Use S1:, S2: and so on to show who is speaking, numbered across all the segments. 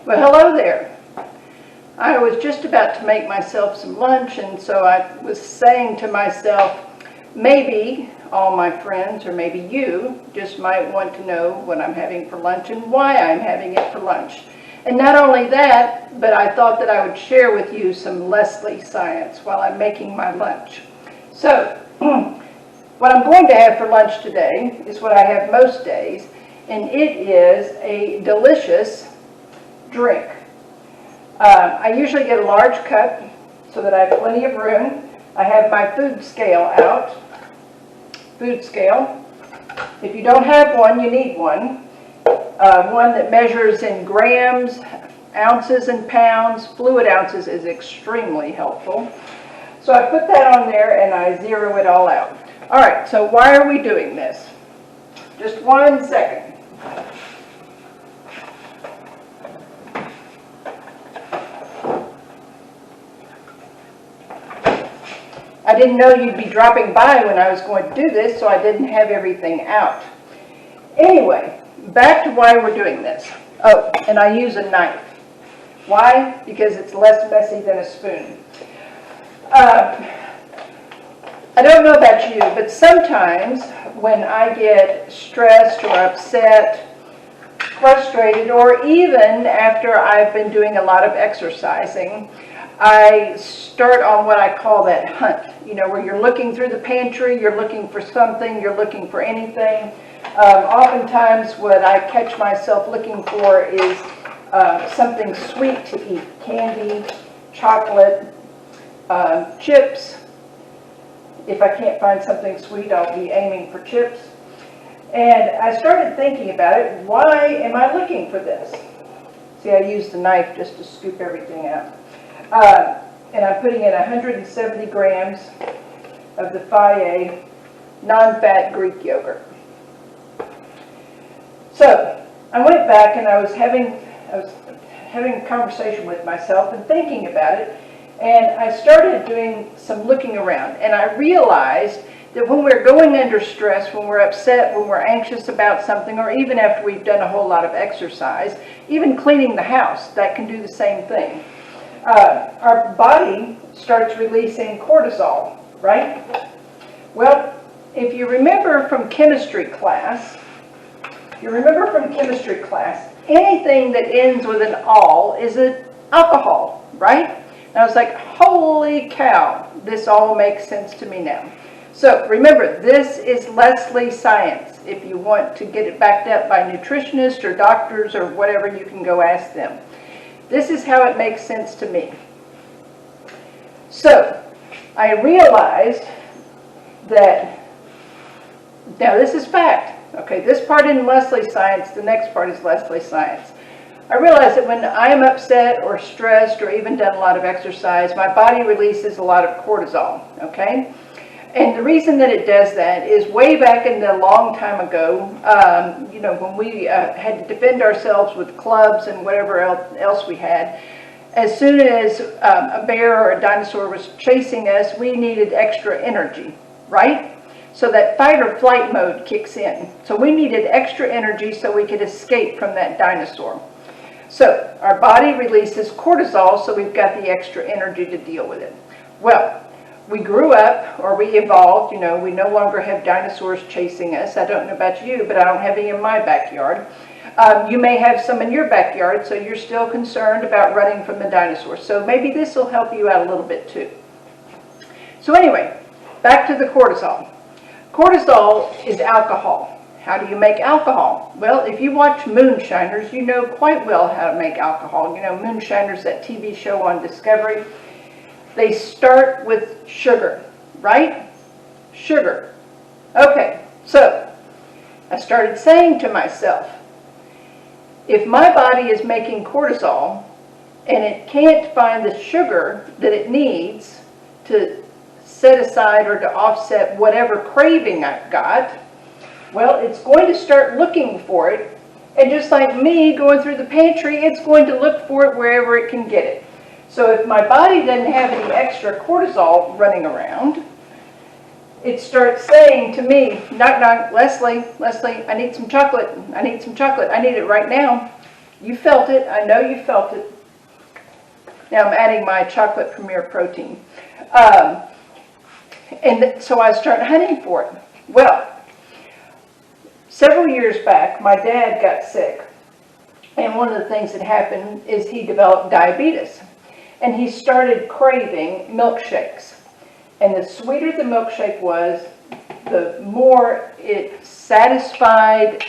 S1: Well, hello there. I was just about to make myself some lunch, and so I was saying to myself, maybe all my friends, or maybe you, just might want to know what I'm having for lunch and why I'm having it for lunch. And not only that, but I thought that I would share with you some Leslie science while I'm making my lunch. So, what I'm going to have for lunch today is what I have most days, and it is a delicious drink. I usually get a large cup so that I have plenty of room. I have my food scale out. Food scale. If you don't have one, you need one. One that measures in grams, ounces, and pounds. Fluid ounces is extremely helpful. So I put that on there and I zero it all out. All right, so why are we doing this? Just 1 second. I didn't know you'd be dropping by when I was going to do this, so I didn't have everything out. Anyway, back to why we're doing this. Oh, and I use a knife. Why? Because it's less messy than a spoon. I don't know about you, but sometimes when I get stressed or upset, frustrated, or even after I've been doing a lot of exercising, I start on what I call that hunt, where you're looking through the pantry, you're looking for something, you're looking for anything. Oftentimes what I catch myself looking for is something sweet to eat, candy, chocolate, chips. If I can't find something sweet, I'll be aiming for chips. And I started thinking about it. Why am I looking for this? See, I used the knife just to scoop everything out. And I'm putting in 170 grams of the Fage non-fat Greek yogurt. So I went back and I was having a conversation with myself and thinking about it, and I started doing some looking around, and I realized that when we're going under stress, when we're upset, when we're anxious about something, or even after we've done a whole lot of exercise, even cleaning the house, that can do the same thing. Our body starts releasing cortisol, right? Well, if you remember from chemistry class, anything that ends with an "all" is an alcohol, right? And I was like, holy cow, this all makes sense to me now. So remember, this is Leslie science. If you want to get it backed up by nutritionists or doctors or whatever, you can go ask them. This is how it makes sense to me. So I realized that, now this is fact. Okay, this part in Leslie science, the next part is Leslie science. I realized that when I'm upset or stressed or even done a lot of exercise, my body releases a lot of cortisol, okay? And the reason that it does that is way back in the long time ago, when we had to defend ourselves with clubs and whatever else we had, as soon as a bear or a dinosaur was chasing us, we needed extra energy, right? So that fight or flight mode kicks in. So we needed extra energy so we could escape from that dinosaur. So our body releases cortisol, so we've got the extra energy to deal with it. Well, we grew up, or we evolved, we no longer have dinosaurs chasing us. I don't know about you, but I don't have any in my backyard. You may have some in your backyard, so you're still concerned about running from the dinosaurs. So maybe this will help you out a little bit too. So anyway, back to the cortisol. Cortisol is alcohol. How do you make alcohol? Well, if you watch Moonshiners, you know quite well how to make alcohol. Moonshiners, that TV show on Discovery. They start with sugar, right? Sugar. Okay, so I started saying to myself, if my body is making cortisol and it can't find the sugar that it needs to set aside or to offset whatever craving I've got, well, it's going to start looking for it. And just like me going through the pantry, it's going to look for it wherever it can get it. So if my body doesn't have any extra cortisol running around, it starts saying to me, knock, knock, Leslie, I need some chocolate. I need some chocolate. I need it right now. You felt it. I know you felt it. Now I'm adding my chocolate premier protein. So I started hunting for it. Well, several years back, my dad got sick. And one of the things that happened is he developed diabetes. And he started craving milkshakes. And the sweeter the milkshake was, the more it satisfied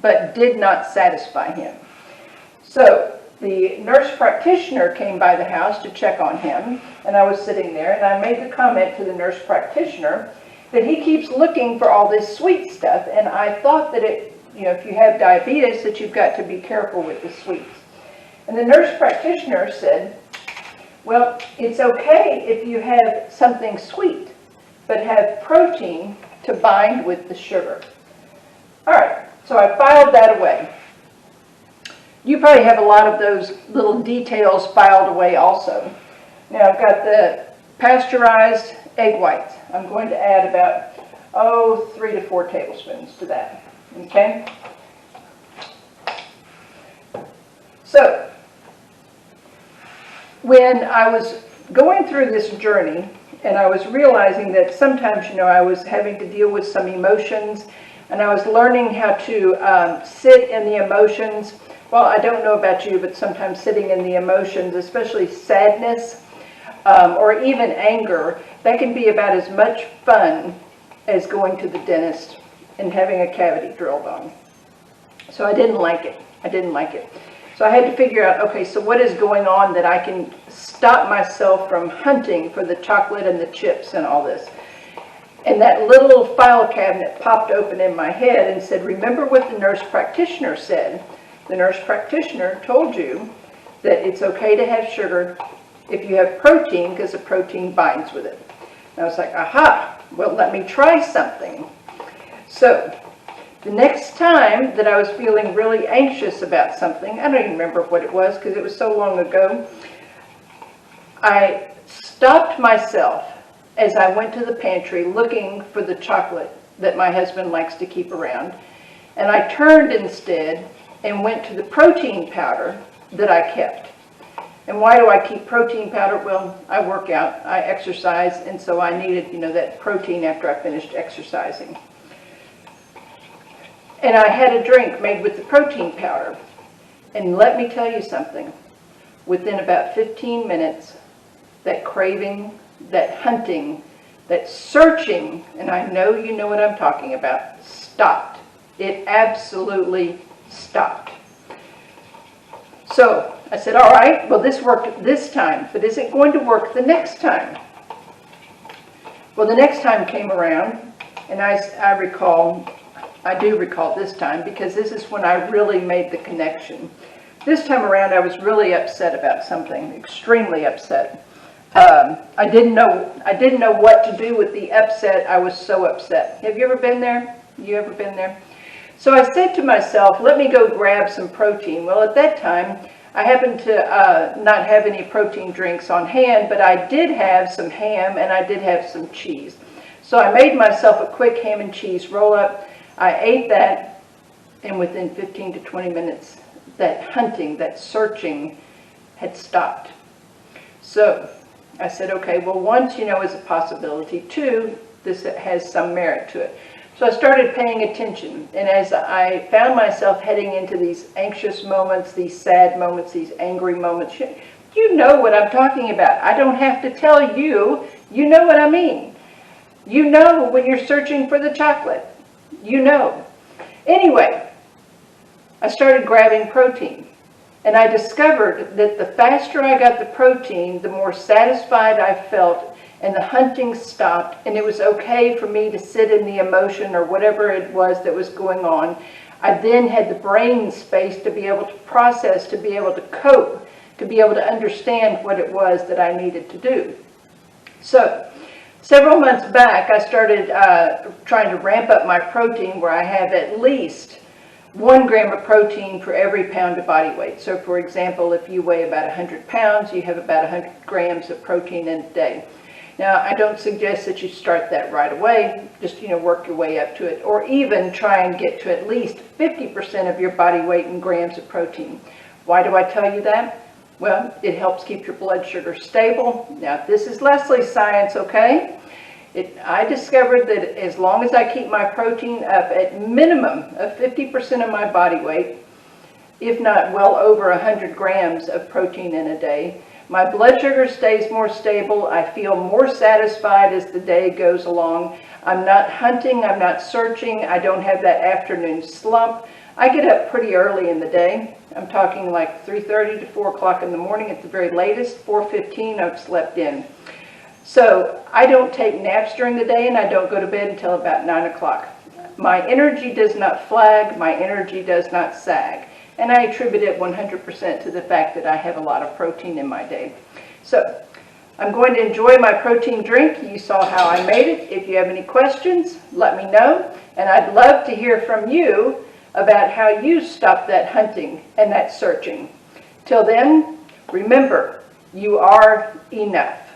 S1: but did not satisfy him. So the nurse practitioner came by the house to check on him, and I was sitting there, and I made the comment to the nurse practitioner that he keeps looking for all this sweet stuff, and I thought that if you have diabetes, that you've got to be careful with the sweets. And the nurse practitioner said, well, it's okay if you have something sweet, but have protein to bind with the sugar. All right, so I filed that away. You probably have a lot of those little details filed away also. Now I've got the pasteurized egg whites. I'm going to add about, 3 to 4 tablespoons to that, okay? So, when I was going through this journey, and I was realizing that sometimes, I was having to deal with some emotions, and I was learning how to sit in the emotions. Well, I don't know about you, but sometimes sitting in the emotions, especially sadness or even anger, that can be about as much fun as going to the dentist and having a cavity drilled on. So I didn't like it. So I had to figure out, okay, so what is going on that I can stop myself from hunting for the chocolate and the chips and all this. And that little file cabinet popped open in my head and said, remember what the nurse practitioner said. The nurse practitioner told you that it's okay to have sugar if you have protein, because the protein binds with it. And I was like, aha, well, let me try something. So the next time that I was feeling really anxious about something, I don't even remember what it was because it was so long ago, I stopped myself as I went to the pantry looking for the chocolate that my husband likes to keep around. And I turned instead and went to the protein powder that I kept. And why do I keep protein powder? Well, I work out, I exercise, and so I needed, that protein after I finished exercising. And I had a drink made with the protein powder. And let me tell you something. Within about 15 minutes, that craving, that hunting, that searching, and I know you know what I'm talking about, stopped. It absolutely stopped. So I said, all right, well, this worked this time, but is it going to work the next time? Well, the next time came around, and I do recall this time, because this is when I really made the connection. This time around, I was really upset about something, extremely upset. I didn't know what to do with the upset. I was so upset. Have you ever been there? You ever been there? So I said to myself, let me go grab some protein. Well, at that time, I happened to not have any protein drinks on hand, but I did have some ham and I did have some cheese. So I made myself a quick ham and cheese roll-up. I ate that, and within 15 to 20 minutes, that hunting, that searching had stopped. So I said, okay, well, one, is a possibility. Two, this has some merit to it. So I started paying attention, and as I found myself heading into these anxious moments, these sad moments, these angry moments, you know what I'm talking about. I don't have to tell you, you know what I mean. You know when you're searching for the chocolate. You know. Anyway, I started grabbing protein, and I discovered that the faster I got the protein, the more satisfied I felt, and the hunting stopped, and it was okay for me to sit in the emotion or whatever it was that was going on. I then had the brain space to be able to process, to be able to cope, to be able to understand what it was that I needed to do. So, several months back, I started trying to ramp up my protein where I have at least 1 gram of protein for every pound of body weight. So, for example, if you weigh about 100 pounds, you have about 100 grams of protein in a day. Now, I don't suggest that you start that right away, just, work your way up to it, or even try and get to at least 50% of your body weight in grams of protein. Why do I tell you that? Well, it helps keep your blood sugar stable. Now, this is Leslie's science, okay? I discovered that as long as I keep my protein up at minimum of 50% of my body weight, if not well over 100 grams of protein in a day, my blood sugar stays more stable. I feel more satisfied as the day goes along. I'm not hunting, I'm not searching, I don't have that afternoon slump. I get up pretty early in the day. I'm talking like 3:30 to 4 o'clock in the morning at the very latest. 4:15 I've slept in. So I don't take naps during the day, and I don't go to bed until about 9 o'clock. My energy does not flag, my energy does not sag. And I attribute it 100% to the fact that I have a lot of protein in my day. So I'm going to enjoy my protein drink. You saw how I made it. If you have any questions, let me know. And I'd love to hear from you about how you stop that hunting and that searching. Till then, remember, you are enough.